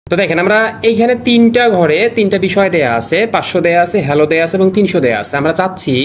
তো দেখেন আমরা এইখানে তিনটা ঘরে তিনটা বিষয় দেয়া আছে, 500 দেয়া আছে, হ্যালো দেয়া আছে এবং 300 দেয়া আছে। আমরা চাচ্ছি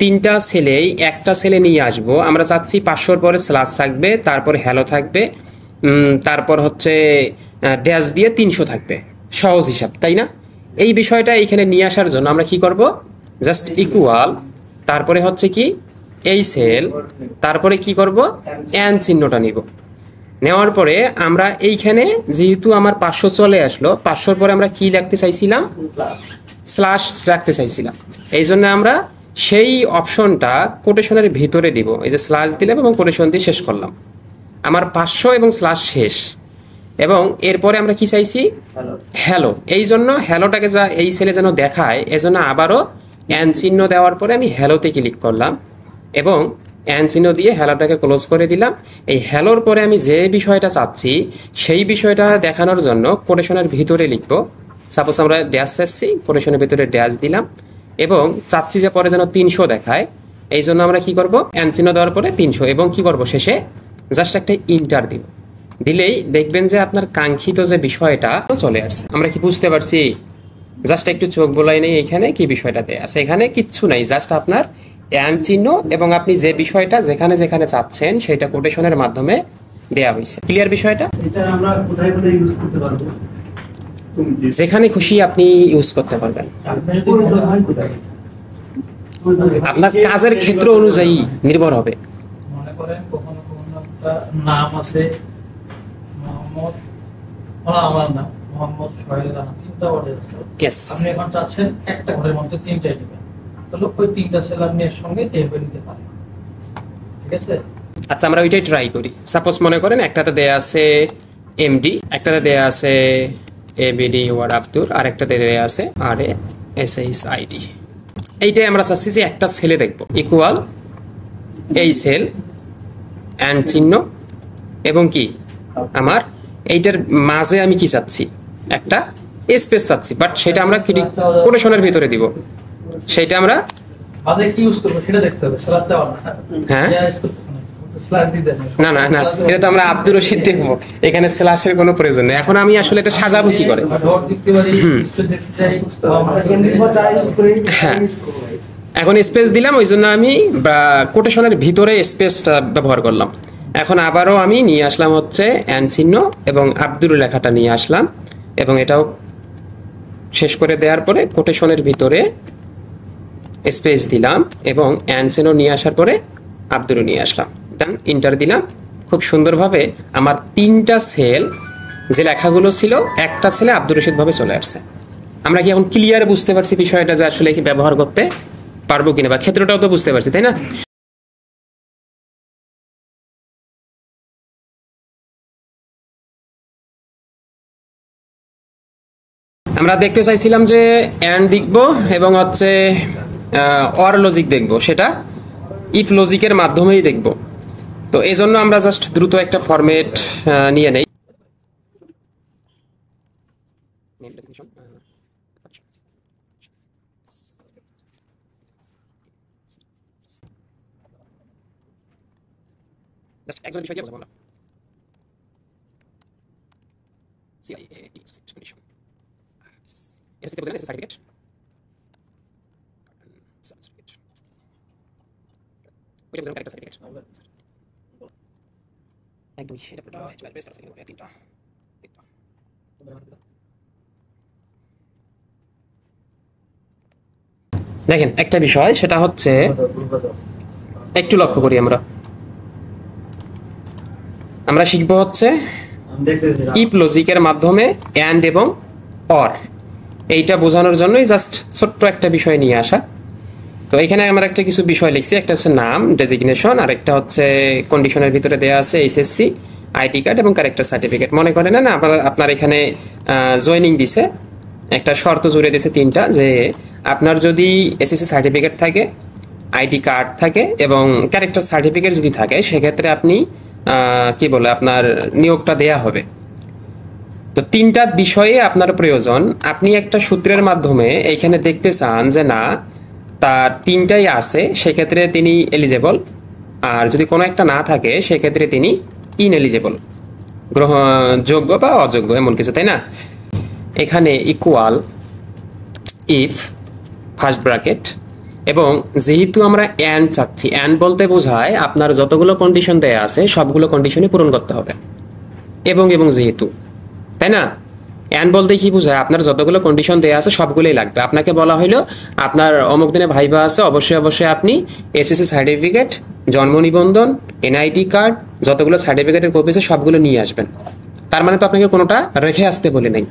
তিনটা ছেলেই একটা ছেলে নিয়ে আসবো। আমরা চাচ্ছি 500-র পরে স্ল্যাশ থাকবে, তারপর হ্যালো থাকবে, তারপর হচ্ছে ড্যাশ দিয়ে 300 থাকবে। সহজ হিসাব, তাই না? এই বিষয়টা এইখানে নিয়ে আসার জন্য আমরা কি করব, জাস্ট ইকুয়াল, তারপরে হচ্ছে কি এই সেল, তারপরে কি করব এন চিহ্নটা নিব। নেওয়ার পরে আমরা এইখানে যেহেতু আমার 500 চলে আসলো, 500-র পরে আমরা কি লিখতে চাইছিলাম, স্ল্যাশ রাখতে চাইছিলাম। এই জন্য আমরা সেই অপশনটা কোটেশনের ভিতরে দিব। এই যে স্ল্যাশ দিলাম এবং কোটেশন দিয়ে শেষ করলাম। আমার 500 এবং স্ল্যাশ শেষ। এবং এরপরে আমরা কি চাইছি, হ্যালো। এই জন্য হ্যালোটাকে যা এই সেলে যেন দেখায়, এজন্য আবারও এন চিহ্ন দেওয়ার পরে আমি হ্যালোতে ক্লিক করলাম এবং এন চিহ্ন দিয়ে হ্যালোটাকে ক্লোজ করে দিলাম। এই হ্যালোর পরে আমি যে বিষয়টা চাচ্ছি সেই বিষয়টা দেখানোর জন্য কোটেশনের ভিতরে লিখব। সাপোজ আমরা ড্যাশ চাচ্ছি, কোটেশনের ভিতরে ড্যাশ দিলাম এবং চাচ্ছি যে পরে যেন 300 দেখায়। এই জন্য আমরা কি করব, এন চিহ্ন দেওয়ার পরে 300 এবং কি করব শেষে জাস্ট একটা ইন্টার দিব। দিলেই দেখবেন যে আপনার কাঙ্ক্ষিত যে বিষয়টা চলে আসছে। আমরা কি বুঝতে পারছি? জাস্ট একটু চোখ বোলাই নেই, এখানে কি বিষয়টাতে আছে, এখানে কিচ্ছু নাই, জাস্ট আপনার এন চিহ্ন এবং আপনি যে বিষয়টা যেখানে যেখানে চাচ্ছেন সেটা কোটেশনের মাধ্যমে দেয়া হয়েছে। ক্লিয়ার বিষয়টা? এটা আমরা কোথায় কোথায় ইউজ করতে পারবো? যেখানে খুশি আপনি ইউজ করতে পারবেন, আপনার কাজের ক্ষেত্র অনুযায়ী নির্ভর হবে। মনে করেন কখনো কখনো একটা নাম আছে মোহাম্মদ, আমার নাম মোহাম্মদ সোহেল রানা, 3টা ওয়ার্ড আছে। ইয়েস, আপনি এখন চাচ্ছেন একটা ঘরের মধ্যে 3টাই নেবেন, তাহলে ওই 3টা সেল আপনি এর সঙ্গে এইভাবে নিতে পারেন। ঠিক আছে? আচ্ছা আমরা ওইটাই ট্রাই করি। সাপোজ মনে করেন একটাতে দেয়া আছে এমডি, একটাতে দেয়া আছে এবিডি ওয়ার আব্দুর, আর একটাতে দেয়া আছে আর এসএইচ আইডি। এইটাই আমরা চাচ্ছি যে একটা সেলে দেখব, ইকুয়াল এই সেল এন্ড চিহ্ন এবং কি আমার এইটার মাঝে আমি কি চাচ্ছি, একটা স্পেস চাচ্ছি, বাট সেটা আমরা কোটেশনের ভিতরে দিব। সেটা আমরা বাদে কি ইউজ করব সেটা দেখতে হবে, স্ল্যাশ দেওয়া না। হ্যাঁ স্ল্যাশ দিতে না না না, এটা তো আমরা আব্দুর রশিদ দেখবো, এখানে স্ল্যাশের কোনো প্রয়োজন নেই। এখন আমি আসলে এটা সাজাবো কি করে? ডট দিতে পারি, স্পেস দিতে চাই, হ্যাঁ এখন স্পেস দিলাম, ওই জন্য আমি কোটেশনের ভিতরে স্পেসটা ব্যবহার করলাম। এখন আবারও আমি নিয়ে আসলাম হচ্ছে এন চিহ্ন এবং আব্দুর লেখাটা নিয়ে আসলাম এবং এটাও শেষ করে দেওয়ার পরে কোটেশনের ভিতরে স্পেস দিলাম এবং এন চিহ্ন নিয়ে আসার পরে আব্দুরও নিয়ে আসলাম, দেন ইন্টার দিলাম। খুব সুন্দরভাবে আমার 3টা সেল যে লেখাগুলো ছিল একটা সেলে আব্দুর রশিদ ভাবে চলে আসছে। আমরা কি এখন ক্লিয়ার বুঝতে পারছি বিষয়টা যে আসলে কি ব্যবহার করতে পারবো কিনা, বা ক্ষেত্রটাও তো বুঝতে পারছি, তাই না? আমরা দেখতে চাইছিলাম যে এন্ড দেখব এবং হচ্ছে অর লজিক দেখব, সেটা ইফ লজিকের মাধ্যমেই দেখব। তো এই জন্য আমরা জাস্ট দ্রুত একটা ফরম্যাট নিয়ে নেই। জাস্ট একজন বিষয় দিয়ে বোঝাবো না। এসএসসি বোঝেন, এসএসসি সার্টিফিকেট, ওইটা বোঝেন ক্যারেক্টার সার্টিফিকেট। এক দুই এটা পুরো চলে বেস্ট আছে কিন্তু তিনটা। দেখেন একটা বিষয়, সেটা হচ্ছে একটু লক্ষ্য করি, আমরা শিখবো হচ্ছে ইফ লজিকের মাধ্যমে এন্ড এবং অর, এইটা বোঝানোর জন্যই জাস্ট ছোট্ট একটা বিষয় নিয়ে আসা। তো এখানে আমরা একটা কিছু বিষয় লিখছি, একটা হচ্ছে নাম ডেজিগনেশন, আর একটা হচ্ছে কন্ডিশনের ভিতরে দেওয়া আছে এইচএসসি আইডি কার্ড এবং ক্যারেক্টার সার্টিফিকেট। মনে করেন না আপনার এখানে জয়েনিং দিছে, একটা শর্ত জুড়ে দিয়েছে 3টা, যে আপনার যদি এসএসসি সার্টিফিকেট থাকে, আইডি কার্ড থাকে এবং ক্যারেক্টার সার্টিফিকেট যদি থাকে, সেক্ষেত্রে আপনি কি বলে আপনার নিয়োগটা দেয়া হবে। তো 3টা বিষয়ে আপনার প্রয়োজন। আপনি একটা সূত্রের মাধ্যমে এইখানে দেখতে চান যে না তার 3টাই আছে, সেক্ষেত্রে তিনি এলিজেবল, আর যদি কোনো একটা না থাকে সেক্ষেত্রে তিনি ইনএলিজেবল, গ্রহণযোগ্য বা অযোগ্য এমন কিছু, তাই না? এখানে ইকুয়াল ইফ ফার্স্ট ব্র্যাকেট, এবং যেহেতু আমরা অ্যান্ড চাচ্ছি, অ্যান্ড বলতে বোঝায় আপনার যতগুলো কন্ডিশন দেয়া আছে সবগুলো কন্ডিশনই পূরণ করতে হবে, এবং যেহেতু, তাই না? অ্যান্ড বলতে কি বোঝায়? আপনার যতগুলো কন্ডিশন দেয়া আছে সবগুলোই লাগবে। আপনাকে বলা হলো আপনার অমুক দিনে ভাইবা আছে, অবশ্যই আপনি এসএসসি সার্টিফিকেট, জন্ম নিবন্ধন, এনআইডি কার্ড, যতগুলো সার্টিফিকেটের কপি আছে সবগুলো নিয়ে আসবেন। তার মানে তো আপনাকে কোনোটা রেখে আসতে বলে নাই,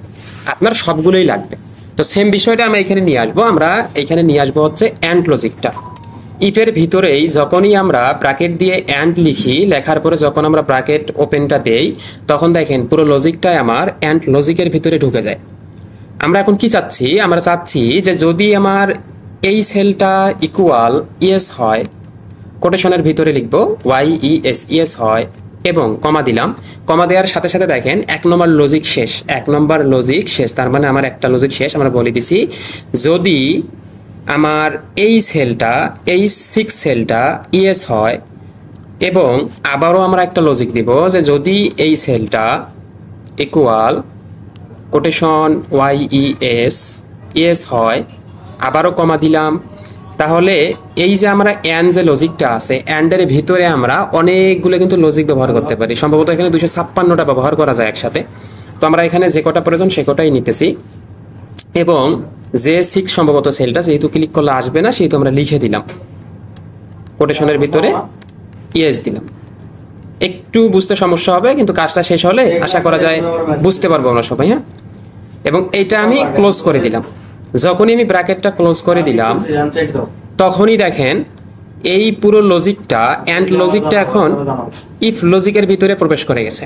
আপনার সবগুলোই লাগবে। তো সেম বিষয়টা আমরা এখানে নিয়ে আসবো। আমরা এখানে নিয়ে আসবো হচ্ছে অ্যান্ড লজিকটা। ইফের ভিতরেই যখনই আমরা ব্র্যাকেট দিয়ে অ্যান্ড লিখি, লেখার পরে যখন আমরা ব্র্যাকেট ওপেনটা দেই, তখন দেখেন পুরো লজিকটাই আমার অ্যান্ড লজিকের ভিতরে ঢুকে যায়। আমরা এখন কি চাচ্ছি? আমরা চাচ্ছি যে যদি আমার এই সেলটা ইকুয়াল ইয়েস হয়, কোটেশনের ভিতরে লিখবো YES হয়, এবং কমা দিলাম। কমা দেওয়ার সাথে সাথে দেখেন 1 নম্বর লজিক শেষ, 1 নম্বর লজিক শেষ। তার মানে আমার একটা লজিক শেষ। আমরা বলে দিছি যদি আমার এই সেলটা, এই 6 সেলটা ইয়েস হয়, এবং আবারও আমরা একটা লজিক দিব যে যদি এই সেলটা ইকুয়াল কোটেশন YES হয়, আবারও কমা দিলাম। তাহলে এই যে আমরা অ্যান্ড যে লজিকটা আছে, অ্যান্ডের ভিতরে আমরা অনেকগুলো কিন্তু লজিক ব্যবহার করতে পারি। সম্ভবত এখানে 256টা ব্যবহার করা যায় একসাথে। তো আমরা এখানে যে কটা প্রয়োজন সে কটাই নিতেছি, এবং যে 6 সম্ভবত সেলটা যেহেতু ক্লিক করলে আসবে না, সেহেতু আমরা লিখে দিলাম কোটেশনের ভিতরে ইয়েস দিলাম। একটু বুঝতে সমস্যা হবে, কিন্তু কাজটা শেষ হলে আশা করা যায় বুঝতে পারবো আমরা সবাই। হ্যাঁ, এবং এইটা আমি ক্লোজ করে দিলাম। যখনই আমি ব্র্যাকেটটা ক্লোজ করে দিলাম, তখনই দেখেন এই পুরো লজিকটা, অ্যান্ড লজিকটা এখন ইফ লজিকের ভিতরে প্রবেশ করে গেছে।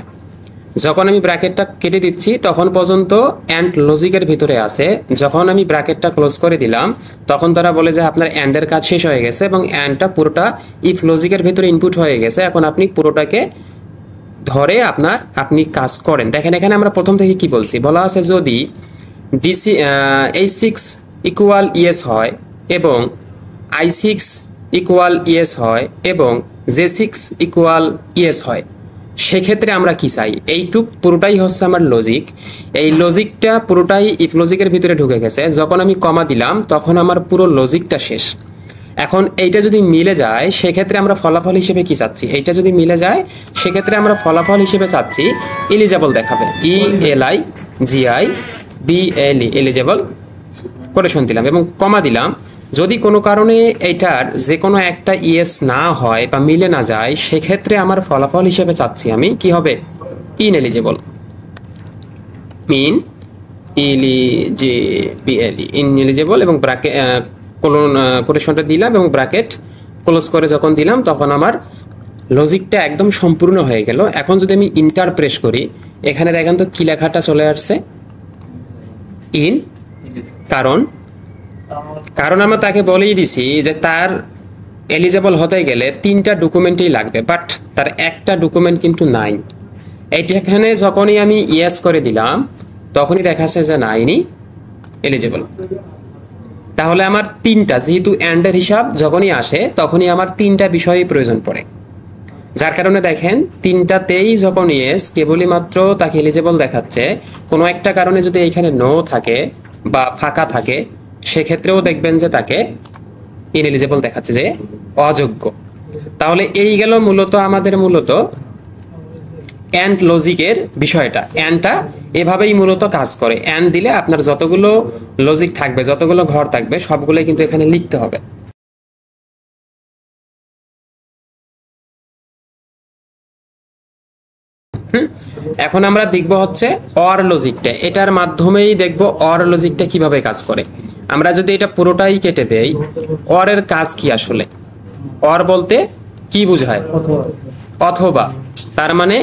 যখন আমি ব্র্যাকেটটা কেটে দিচ্ছি তখন পর্যন্ত অ্যান্ড লজিকের ভিতরে আছে। যখন আমি ব্র্যাকেটটা ক্লোজ করে দিলাম, তখন তারা বলে যে আপনার অ্যান্ডের কাজ শেষ হয়ে গেছে, এবং অ্যান্ডটা পুরোটা ইফ লজিকের ভিতরে ইনপুট হয়ে গেছে। এখন আপনি পুরোটাকে ধরে আপনি কাজ করেন। দেখেন এখানে আমরা প্রথম থেকে কি বলছি, বলা আছে যদি A6 ইকুয়াল ইয়েস হয়, এবং I6 ইকুয়াল ইয়েস হয়, এবং J6 ইকুয়াল ইয়েস হয়, সেক্ষেত্রে আমরা কি চাই? এইটুক পুরোটাই হচ্ছে আমার লজিক। এই লজিকটা পুরোটাই ইফ লজিকের ভিতরে ঢুকে গেছে। যখন আমি কমা দিলাম তখন আমার পুরো লজিকটা শেষ। এখন এইটা যদি মিলে যায়, সেক্ষেত্রে আমরা ফলাফল হিসেবে কি চাচ্ছি? এইটা যদি মিলে যায়, সেক্ষেত্রে আমরা ফলাফল হিসেবে চাচ্ছি এলিজেবল দেখাবে, ELIGIBLE, এলিজেবল কোটেশন দিলাম এবং কমা দিলাম। যদি কোনো কারণে এইটার যে কোনো একটা ইয়েস না হয় বা মিলে না যায়, সেক্ষেত্রে আমার ফলাফল হিসেবে চাচ্ছি আমি কি হবে? ইনএলিজেবল, ইনএলিজেবল, এবং ব্র্যাকেট কোটেশনটা দিলাম এবং ব্র্যাকেট ক্লোজ করে যখন দিলাম, তখন আমার লজিকটা একদম সম্পূর্ণ হয়ে গেল। এখন যদি আমি ইন্টার প্রেস করি, এখানে দেখেন তো কি লেখাটা চলে আসছে, ইন। কারণ আমরা তাকে বলেই দিছি যে তার এলিজেবল হতে গেলে 3টা ডকুমেন্টই লাগবে, বাট তার একটা ডকুমেন্ট কিন্তু নাই। এইটা এখানে যখনই আমি ইয়েস করে দিলাম, তখনই দেখাচ্ছে যে নাইনি এলিজেবল। তাহলে আমার 3টা, যেহেতু অ্যান্ডের হিসাব যখনই আসে তখনই আমার 3টা বিষয়ই প্রয়োজন পড়ে, যার কারণে দেখেন 3টাতেই যখন ইয়েস, কেবলই মাত্র তাকে এলিজেবল দেখাচ্ছে। কোনো একটা কারণে যদি এখানে নো থাকে বা ফাঁকা থাকে, সেক্ষেত্রেও দেখবেন যে তাকে ইনএলিজেবল দেখাচ্ছে, যে অযোগ্য। তাহলে এই গেল মূলত আমাদের অ্যান্ড লজিকের বিষয়টা। অ্যান্ডটা এভাবেই মূলত কাজ করে। অ্যান্ড দিলে আপনার যতগুলো লজিক থাকবে, যতগুলো ঘর থাকবে, সবগুলোই কিন্তু এখানে লিখতে হবে। এখন আমরা দেখব হচ্ছে অর লজিকটা। এটার মাধ্যমেই দেখব অর লজিকটা কিভাবে কাজ করে। আমরা যদি এটা পুরোটাই কেটে দেই, অরের কাজ কি আসলে? অর বলতে কি বোঝায়? অথবা, তার মানে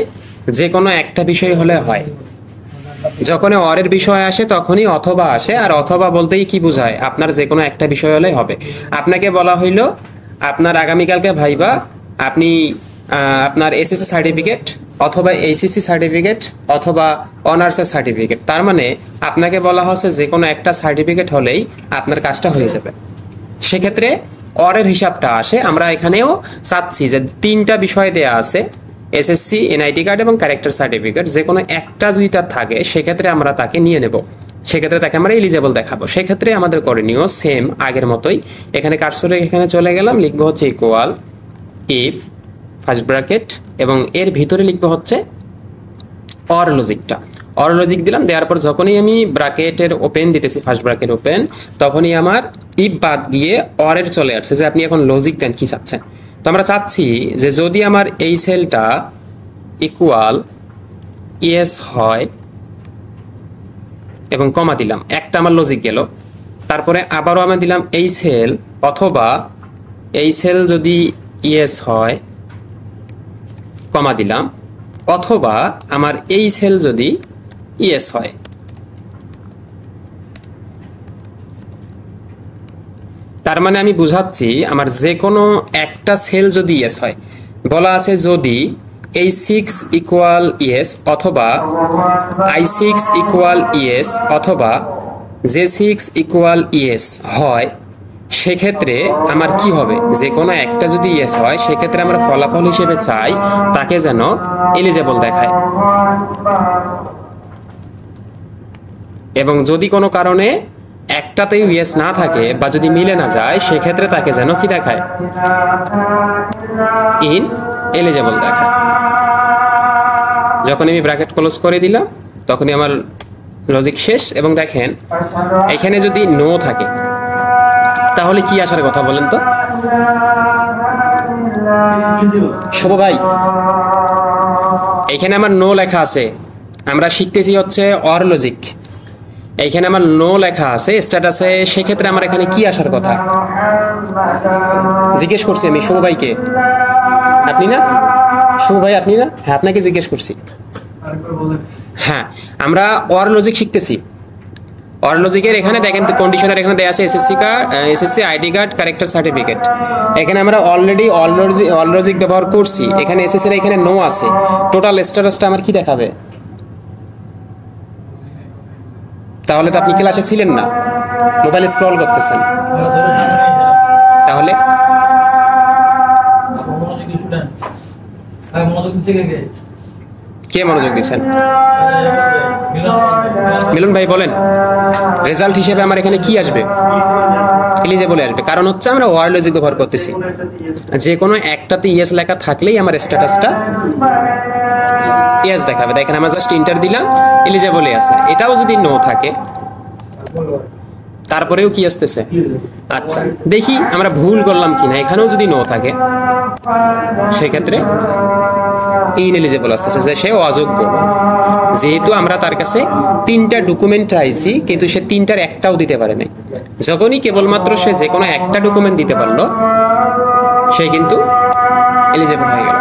যে কোনো একটা বিষয় হলে হয়। যখন অরের বিষয় আসে তখনই অথবা আসে, আর অথবা বলতেই কি বোঝায়? আপনার যে কোনো একটা বিষয় হলে হবে। আপনাকে বলা হইলো আপনার আগামীকালকে ভাইবা, আপনি আপনার এসএসসি সার্টিফিকেট অথবা এইচএসসি সার্টিফিকেট অথবা অনার্সের সার্টিফিকেট, তার মানে আপনাকে বলা হচ্ছে যে কোনো একটা সার্টিফিকেট হলেই আপনার কাজটা হয়ে যাবে। সেক্ষেত্রে অরের হিসাবটা আসে। আমরা এখানেও চাচ্ছি যে 3টা বিষয় দেয়া আছে, এসএসসি, এনআইডি কার্ড এবং ক্যারেক্টার সার্টিফিকেট, যে কোনো একটা যদি তার থাকে সেক্ষেত্রে আমরা তাকে নিয়ে নেব। সেক্ষেত্রে তাকে আমরা এলিজেবল দেখাবো। সেক্ষেত্রে আমাদের করণীয় সেম আগের মতোই, এখানে কার্সরে এখানে চলে গেলাম, লিখবো হচ্ছে ইকুয়াল ইফ ফার্স্ট ব্র্যাকেট এবং এর ভিতরে লিখবো হচ্ছে অর লজিকটা। অর লজিক দিলাম, দেওয়ার পর যখনই আমি ব্র্যাকেটের ওপেন দিতেছি, ফার্স্ট ব্র্যাকেট ওপেন, তখনই আমার ইফ বাদ গিয়ে অরের চলে আসছে যে আপনি এখন লজিক দেন কি চাচ্ছেন। তো আমরা চাচ্ছি যে যদি আমার এই সেলটা ইকুয়াল ইয়েস হয় এবং কমা দিলাম, একটা আমার লজিক গেল। তারপরে আবারও আমি দিলাম এই সেল, অথবা এই সেল যদি ইয়েস হয় কমা দিলাম, অথবা আমার এই সেল যদি ইয়েস হয়। তার মানে আমি বুঝাচ্ছি আমার যে কোনো একটা সেল যদি ইয়েস হয়, বলা আছে যদি A6 ইকুয়াল ইয়েস অথবা I6 ইকুয়াল ইয়েস অথবা J6 ইকুয়াল ইয়েস হয়, সেক্ষেত্রে আমার কি হবে, যে কোনো একটা যদি ইয়েস হয় সেক্ষেত্রে আমরা ফলাফল হিসেবে চাই তাকে যেন এলিজেবল দেখায়, এবং যদি কোনো কারণে একটাতেই ইয়েস না থাকে বা যদি মিলে না যায় সেক্ষেত্রে তাকে যেন কি দেখায়, ইন এলিজেবল দেখায়। যখন আমি ব্র্যাকেট ক্লোজ করে দিলাম তখনই আমার লজিক শেষ। এবং দেখেন এখানে যদি নো থাকে তাহলে কি আসার কথা বলেন তো শুভ ভাই? এখানে আমার নো লেখা আছে, আমরা শিখতেছি হচ্ছে অর লজিক। এইখানে আমার নো লেখা আছে স্ট্যাটাসে, সেক্ষেত্রে আমার এখানে কি আসার কথা জিজ্ঞেস করছি আমি শুভ ভাইকে। আপনি না শুভ ভাই? আপনি না? হ্যাঁ, আপনাকে জিজ্ঞেস করছি। হ্যাঁ, আমরা অর লজিক শিখতেছি। অর লজিকের এখানে দেখেন কন্ডিশনার এখানে দেয়া আছে SSC ID card character certificate. এখানে আমরা অলরেডি অর লজিক ব্যবহার করছি। এখানে এসএসসি এর এখানে নো আছে। টোটাল স্ট্যাটাসটা আমার কি দেখাবে? তাহলে তো আপনি ক্লাসে ছিলেন না, মোবাইল স্ক্রল করতেছেন। তাহলে কে মনোযোগ দিচ্ছেন? মিলন ভাই বলেন, রেজাল্ট হিসেবে আমার এখানে কি আসবে? এলিজেবল আসবে। কারণ হচ্ছে আমরা ওয়ার্ড লজিক ব্যবহার করতেছি। যে কোনো একটাতে ইয়েস লেখা থাকলেই আমার স্ট্যাটাসটা ইয়েস দেখাবে। দেখেন আমরা জাস্ট ইন্টার দিলাম, এলিজেবলই আছে। এটাও যদি নো থাকে তারপরেও কি আসতেছে? আচ্ছা, দেখি আমরা ভুল করলাম কিনা। এখানেও যদি নো থাকে সেক্ষেত্রে ইনএলিজেবল আসতেছে, যে সে অযোগ্য। যেহেতু আমরা তার কাছে 3টা ডকুমেন্ট চাইছি কিন্তু সে 3টার একটাও দিতে পারে নাই। যখনই কেবলমাত্র সে যে কোনো একটা ডকুমেন্ট দিতে পারলো সে কিন্তু এলিজেবল হয়ে গেল।